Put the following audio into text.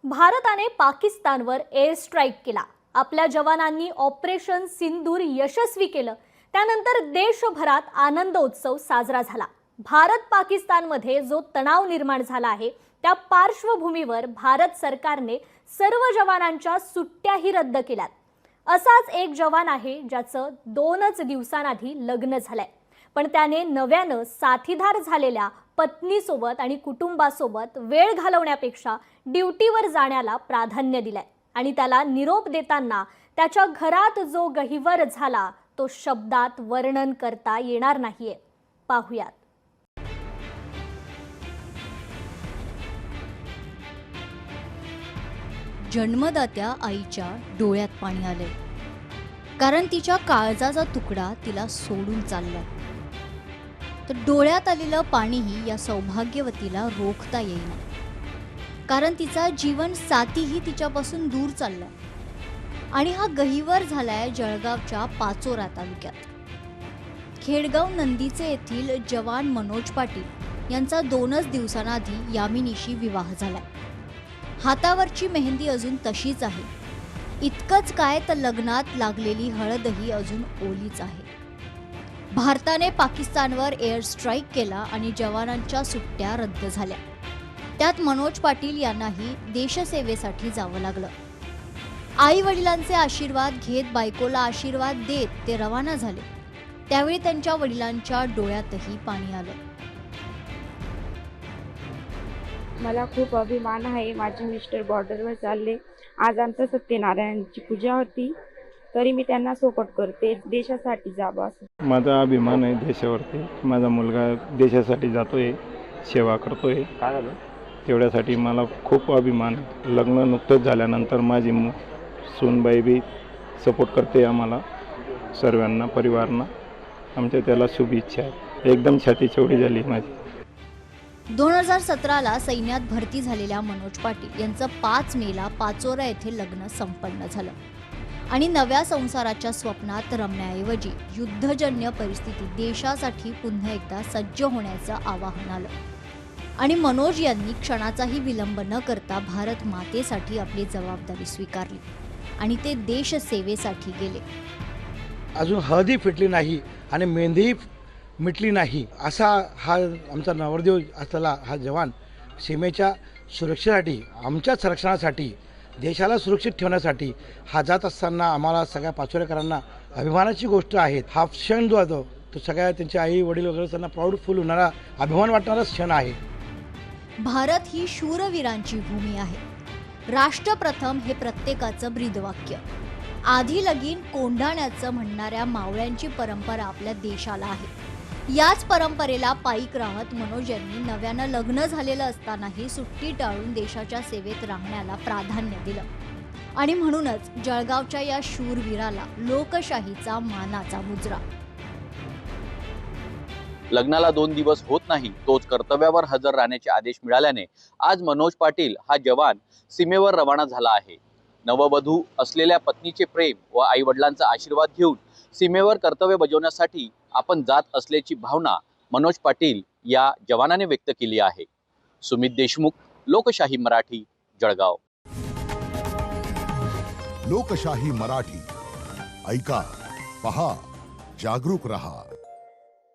भारताने पाकिस्तानवर air strike केला। आपल्या जवानांनी ऑपरेशन सिंदूर यशस्वी केलं। त्यानंतर देशभरात आनंदोत्सव साजरा झाला। भारत पाकिस्तानमध्ये जो तणाव निर्माण झाला आहे त्या पार्श्वभूमीवर भारत सरकारने सर्व जवानांच्या सुट्ट्याही रद्द केल्यात। असाच एक जवान आहे ज्याचं 2च दिवसांआधी लग्न झालंय, पण त्याने नव्यानं साथीदार झालेल्या पत्नीसोबत आणि कुटुंबासोबत वेळ घालवण्यापेक्षा ड्युटीवर जाण्याला प्राधान्य दिलंय आणि त्याला निरोप देताना त्याच्या घरात जो गहिवर झाला तो शब्दात वर्णन करता येणार नाहीये। पाहूयात। जन्मदात्या आईच्या डोळ्यात पाणी आले, कारण तिच्या काळजाचा तुकडा तिला सोडून चालला। तर डोळ्यात आलेलं पाणीही या सौभाग्यवतीला रोखता येईल, कारण तिचा जीवन साथीही तिच्यापासून दूर चालला। आणि हा गहिवर झालाय जळगावच्या पाचोरा तालुक्यात। खेडगाव नंदीचे येथील जवान मनोज पाटील यांचा 2च दिवसांआधी यामिनीशी विवाह झालाय। हातावरची मेहंदी अजून तशीच आहे। इतकंच काय तर लग्नात लागलेली हळदही अजून ओलीच आहे। भारताने पाकिस्तानवर एअर स्ट्राईक केला आणि जवानांच्या सुट्ट्या रद्द झाल्या। त्यात मनोज पाटील यांनाही देशसेवेसाठी जावं लागलं। आई वडिलांचे आशीर्वाद घेत, बायकोला आशीर्वाद देत ते रवाना झाले। त्यावेळी त्यांच्या वडिलांच्या डोळ्यातही पाणी आलं। मला खूप अभिमान आहे। माझे मिस्टर बॉर्डरवर चालले। आज आमचं सत्यनारायणची पूजा होती, तरी मी त्यांना सपोर्ट करते, देशासाठी जावं असं माझा अभिमान आहे देशावरती। माझा मुलगा देशासाठी जातोय, सेवा करतोय। काय झालं? तेवढ्यासाठी मला खूप अभिमान। लग्न नुकतंच झाल्यानंतर माझी सूनबाई बी सपोर्ट करते आम्हाला सर्वांना, परिवारांना। आमच्या त्याला शुभेच्छा आहे। एकदम छाती चौडी झाली माझी। 2017ला सैन्यात भरती झालेल्या मनोज पाटील यांचं 5 मेला पाचोरा येथे लग्न संपन्न झालं आणि नव्या संसाराच्या स्वप्नात रमण्याऐवजी युद्धजन्य परिस्थितीत देशासाठी पुन्हा एकदा सज्ज होण्याचं आवाहन आलं आणि मनोज यांनी क्षणाचाही विलंब न करता भारत मातेसाठी आपली जबाबदारी स्वीकारली आणि ते देशसेवेसाठी गेले। अजून हळदी फिटली नाही आणि मेहंदी मिटली नाही असा हा आमचा नवरदेव असलेला हा जवान सीमेच्या सुरक्षेसाठी, आमच्या संरक्षणासाठी, देशाला सुरक्षित ठेवण्यासाठी हा जात असताना आम्हाला सगळ्या पाचोरेकरांना अभिमानाची गोष्ट आहे। हा क्षण जो आहे तो सगळ्या त्यांचे आई वडील वगैरे त्यांना प्राऊडफुल होणारा, अभिमान वाटणारा क्षण आहे। भारत ही शूरवीरांची भूमी आहे। राष्ट्रप्रथम हे प्रत्येकाचं ब्रीदवाक्य। आधी लगीन कोंढाण्याचं म्हणणाऱ्या मावळ्यांची परंपरा आपल्या देशाला आहे। याच परंपरेला पायीक राहत मनोज यांनी नव्यानं लग्न झालेलं असतानाही सुट्टी टाळून देशाच्या सेवेत राहण्याला प्राधान्य दिलं आणि म्हणूनच जळगावच्या या शूरवीराला लोकशाहीचा मानाचा मुजरा। लग्नाला 2 दिवस होत नाही तोच कर्तव्यावर हजर राहण्याचे आदेश मिळाल्याने आज मनोज पाटील हा जवान सीमेवर रवाना झाला आहे। नववधू असलेल्या पत्नीचे प्रेम व आई वडिलांचा आशीर्वाद घेऊन सीमेवर कर्तव्य बजावण्यासाठी आपण जात असल्याची भावना मनोज पाटील या जवानाने व्यक्त केली आहे। सुमित देशमुख, लोकशाही मराठी, जळगाव। लोकशाही मराठी ऐका, पहा, जागरूक रहा।